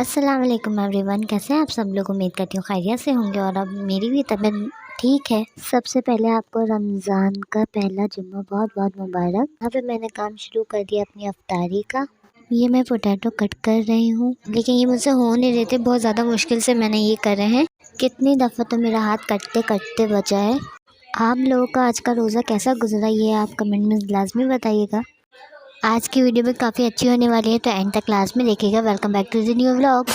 अस्सलाम वालेकुम एवरीवन, कैसे हैं आप सब लोग। उम्मीद करती हूँ खैरियत से होंगे और अब मेरी भी तबीयत ठीक है। सबसे पहले आपको रमज़ान का पहला जुम्मा बहुत बहुत मुबारक। यहाँ पे मैंने काम शुरू कर दिया अपनी अफ्तारी का। ये मैं पोटैटो कट कर रही हूँ, लेकिन ये मुझसे हो नहीं रहे थे, बहुत ज़्यादा मुश्किल से मैंने ये करे हैं। कितनी दफ़ा तो मेरा हाथ कटते कटते बचा है। आप लोगों का आज का रोज़ा कैसा गुजरा ये आप कमेंट में लाजमी बताइएगा। आज की वीडियो भी काफ़ी अच्छी होने वाली है, तो एंड तक क्लास में देखिएगा। Welcome back to the new vlog.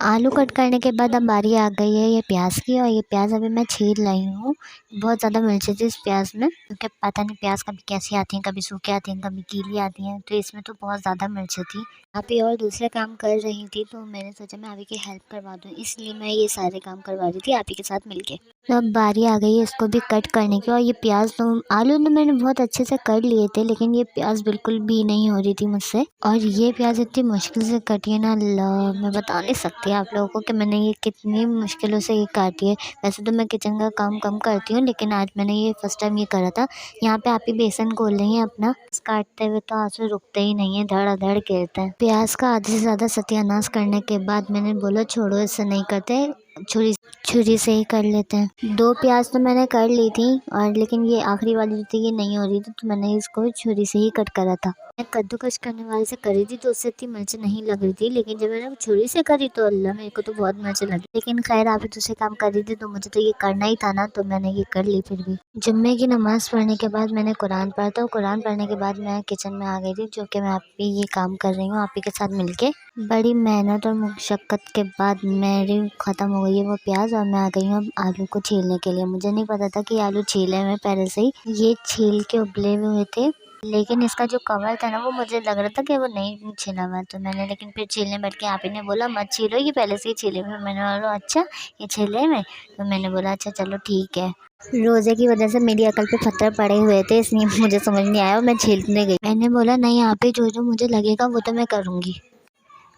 आलू कट करने के बाद अब बारी आ गई है ये प्याज की, और ये प्याज अभी मैं छील रही हूँ। बहुत ज़्यादा मिर्ची थी इस प्याज में, क्योंकि पता नहीं प्याज कभी कैसी आती हैं, कभी सूखी आती हैं, कभी गीली आती हैं, तो इसमें तो बहुत ज़्यादा मिर्ची थी। अभी और दूसरे काम कर रही थी, तो मैंने सोचा मैं अभी की हेल्प करवा दूँ, इसलिए मैं ये सारे काम करवा रही थी आप ही के साथ मिलके। तो अब बारी आ गई है इसको भी कट करने की। और ये प्याज तो आलू तो मैंने बहुत अच्छे से कर लिए थे, लेकिन ये प्याज बिल्कुल भी नहीं हो रही थी मुझसे। और ये प्याज इतनी मुश्किल से कटी है ना, अल्लाह मैं बता नहीं सकती आप लोगों को कि मैंने ये कितनी मुश्किलों से ये काटी है। वैसे तो मैं किचन का काम कम करती हूँ, लेकिन आज मैंने ये फर्स्ट टाइम ये करा था। यहाँ पे आप ही बेसन घोल रही हैं अपना। काटते हुए तो आंसू रुकते ही नहीं है, धड़ाधड़ गिरते हैं। प्याज का आधे से ज़्यादा सत्यानाश करने के बाद मैंने बोला छोड़ो, इससे नहीं करते, छुरी से ही कर लेते हैं। 2 प्याज तो मैंने कर ली थी, और लेकिन ये आखिरी वाली जो थी ये नहीं हो रही थी, तो मैंने इसको छुरी से ही कट करा था। मैं कद्दूकस करने वाले से करी थी तो उससे इतनी मिर्च नहीं लग रही थी, लेकिन जब मैंने छुरी से करी तो अल्लाह मेरे को तो बहुत मिर्च लगी। लेकिन खैर आप ही दूसरे काम कर रही थी, तो मुझे तो ये करना ही था ना, तो मैंने ये कर ली। फिर भी जुम्मे की नमाज़ पढ़ने के बाद मैंने कुरान पढ़ा था, और कुरान पढ़ने के बाद मैं किचन में आ गई थी, जो कि मैं आप ही ये काम कर रही हूँ आप ही के साथ मिलके। बड़ी मेहनत और मुशक्क़त के बाद मेरी ख़त्म हो गई है वो प्याज, और मैं आ गई हूँ अब आलू को छीलने के लिए। मुझे नहीं पता था कि आलू छीले हुए पहले से ही, ये छील के उबले हुए थे, लेकिन इसका जो कवर था ना वो मुझे लग रहा था कि वो नहीं छिला हुआ, तो मैंने लेकिन फिर छीलने बैठ के आप ही ने बोला मत छीलो, ये पहले से ही छिले हुए। मैंने बोला अच्छा ये छिले हुए, तो मैंने बोला अच्छा चलो ठीक है। रोज़े की वजह से मेरी अकल पे पत्थर पड़े हुए थे, इसलिए मुझे समझ नहीं आया और मैं छीलने गई। मैंने बोला नहीं आप ही जो जो मुझे लगेगा वो तो मैं करूँगी।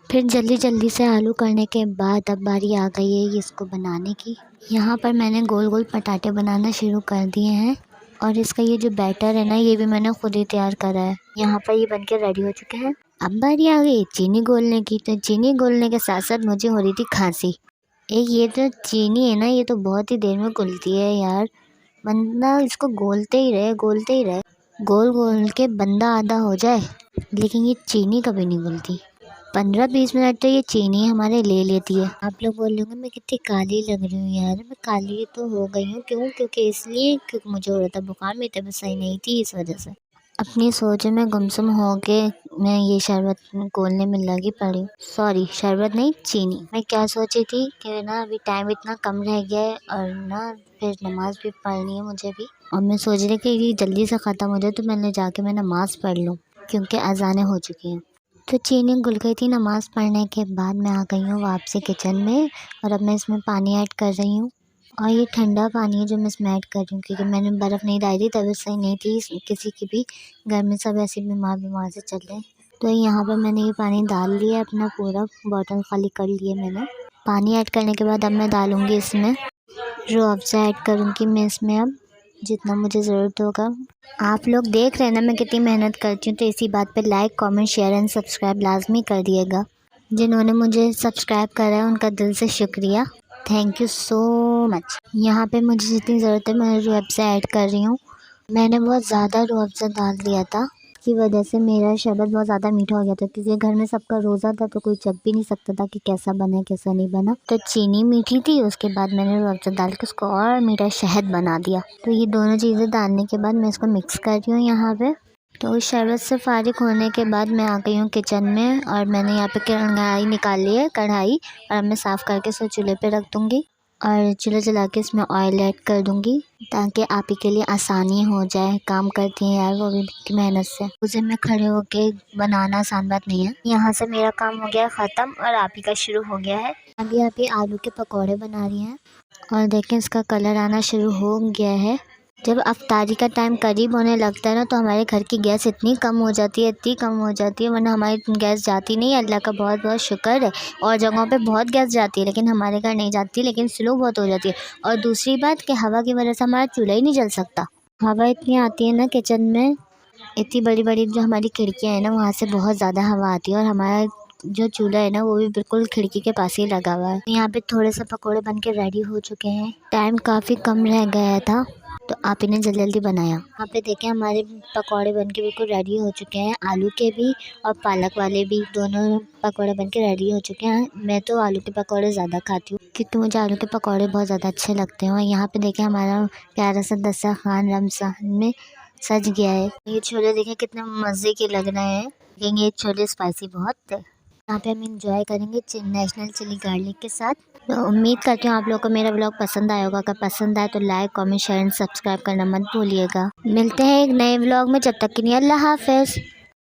फिर जल्दी जल्दी से आलू करने के बाद अब बारी आ गई है इसको बनाने की। यहाँ पर मैंने गोल गोल पटाटे बनाना शुरू कर दिए हैं, और इसका ये जो बैटर है ना ये भी मैंने खुद ही तैयार करा है। यहाँ पर ये बनके रेडी हो चुके हैं। अब बारी आ गई चीनी घोलने की, तो चीनी घोलने के साथ साथ मुझे हो रही थी खांसी। एक ये जो चीनी है ना ये तो बहुत ही देर में घुलती है यार, बंदा इसको घोलते ही रहे घोलते ही रहे, गोल गोल के बंदा आधा हो जाए, लेकिन ये चीनी कभी नहीं घुलती। 15-20 मिनट तो ये चीनी हमारे ले लेती है। आप लोग बोल रहे मैं कितनी काली लग रही हूँ यार। मैं काली तो हो गई हूँ, क्यों? क्योंकि इसलिए क्योंकि मुझे हो रहा था बुखार, मेरी तबीयत सही नहीं थी, इस वजह से। अपनी सोच में गुमसुम हो के मैं ये शरबत घोलने में लगी पड़ी। सॉरी शरबत नहीं, चीनी। मैं क्या सोची थी कि ना अभी टाइम इतना कम रह गया है, और ना फिर नमाज़ भी पढ़नी है मुझे भी, और मैं सोच रही कि ये जल्दी से ख़त्म हो जाए तो मैंने जाके मैं नमाज़ पढ़ लूँ, क्योंकि अज़ानें हो चुकी हैं। तो चीनी घुल गई थी नमाज़ पढ़ने के बाद। मैं आ गई हूँ वापसी किचन में, और अब मैं इसमें पानी ऐड कर रही हूँ, और ये ठंडा पानी है जो मैं इसमें ऐड कर रही हूँ, क्योंकि मैंने बर्फ़ नहीं डाली थी, तबीयत सही नहीं थी किसी की भी, घर में सब ऐसे बीमार से चल रहे हैं। तो यहाँ पर मैंने ये पानी डाल लिया, अपना पूरा बॉटल खाली कर लिए मैंने। पानी ऐड करने के बाद अब मैं डालूँगी इसमें रूह अफ़ज़ा ऐड करूँगी मैं इसमें अब, जितना मुझे ज़रूरत होगा। आप लोग देख रहे हैं ना मैं कितनी मेहनत करती हूँ, तो इसी बात पे like comment share and subscribe लाजमी कर दिएगा। जिन्होंने मुझे सब्सक्राइब करा है उनका दिल से शुक्रिया, थैंक यू सो मच। यहाँ पे मुझे जितनी ज़रूरत है मैं रूह अफ़ज़ा ऐड कर रही हूँ। मैंने बहुत ज़्यादा रूह अफ़ज़ा डाल दिया था, की वजह से मेरा शरबत बहुत ज़्यादा मीठा हो गया था, क्योंकि घर में सबका रोज़ा था, तो कोई चख भी नहीं सकता था कि कैसा बना कैसा नहीं बना। तो चीनी मीठी थी, उसके बाद मैंने रूह अफ़ज़ा डाल के उसको और मीठा शहद बना दिया। तो ये दोनों चीज़ें डालने के बाद मैं इसको मिक्स कर रही हूँ यहाँ पे। तो उस शरबत से फ़ारिग होने के बाद मैं आ गई हूँ किचन में, और मैंने यहाँ पे कढ़ाई निकाल ली है कढ़ाई, और अब मैं साफ़ करके इसे चूल्हे पे रख दूँगी, और चूल्हा जला के इसमें ऑयल ऐड कर दूँगी, ताकि आप ही के लिए आसानी हो जाए। काम करती हैं यार वो भी इतनी मेहनत से, उसे में खड़े होके बनाना आसान बात नहीं है। यहाँ से मेरा काम हो गया ख़त्म, और आप ही का शुरू हो गया है। अभी आप ही आलू के पकौड़े बना रही हैं, और देखें इसका कलर आना शुरू हो गया है। जब अफ्तारी का टाइम करीब होने लगता है ना, तो हमारे घर की गैस इतनी कम हो जाती है, इतनी कम हो जाती है, वरना हमारी गैस जाती नहीं है। अल्लाह का बहुत बहुत शुक्र है। और जगहों पे बहुत गैस जाती है, लेकिन हमारे घर नहीं जाती, लेकिन स्लो बहुत हो जाती है। और दूसरी बात कि हवा की वजह से हमारा चूल्हा ही नहीं जल सकता। हवा इतनी आती है ना किचन में, इतनी बड़ी बड़ी जो हमारी खिड़कियाँ हैं ना, वहाँ से बहुत ज़्यादा हवा आती है। और हमारा जो चूल्हा है ना, वो भी बिल्कुल खिड़की के पास ही लगा हुआ है। यहाँ पे थोड़े से पकोड़े बन के रेडी हो चुके हैं। टाइम काफ़ी कम रह गया था, तो आप इन्हें जल्दी जल्दी बनाया। यहाँ पे देखें, हमारे पकौड़े बन के बिल्कुल रेडी हो चुके हैं। आलू के भी और पालक वाले भी, दोनों पकौड़े बन के रेडी हो चुके हैं। मैं तो आलू के पकौड़े ज़्यादा खाती हूँ, क्योंकि मुझे आलू के पकौड़े बहुत ज़्यादा अच्छे लगते हैं। और यहाँ पे देखें, हमारा प्यारा सा दस्तरखान रमज़ान में सज गया है। ये छोले देखें कितने मज़े के लग रहे हैं, लेकिन ये छोले स्पाइसी बहुत है। यहाँ पे हम इंजॉय करेंगे नेशनल चिली गार्लिक के साथ। तो उम्मीद करती हूँ आप लोगों को मेरा ब्लॉग पसंद आया होगा। अगर पसंद आए तो like, comment, share and subscribe करना मत भूलिएगा। मिलते हैं एक नए ब्लॉग में, जब तक के लिए अल्लाह हाफ़िज़।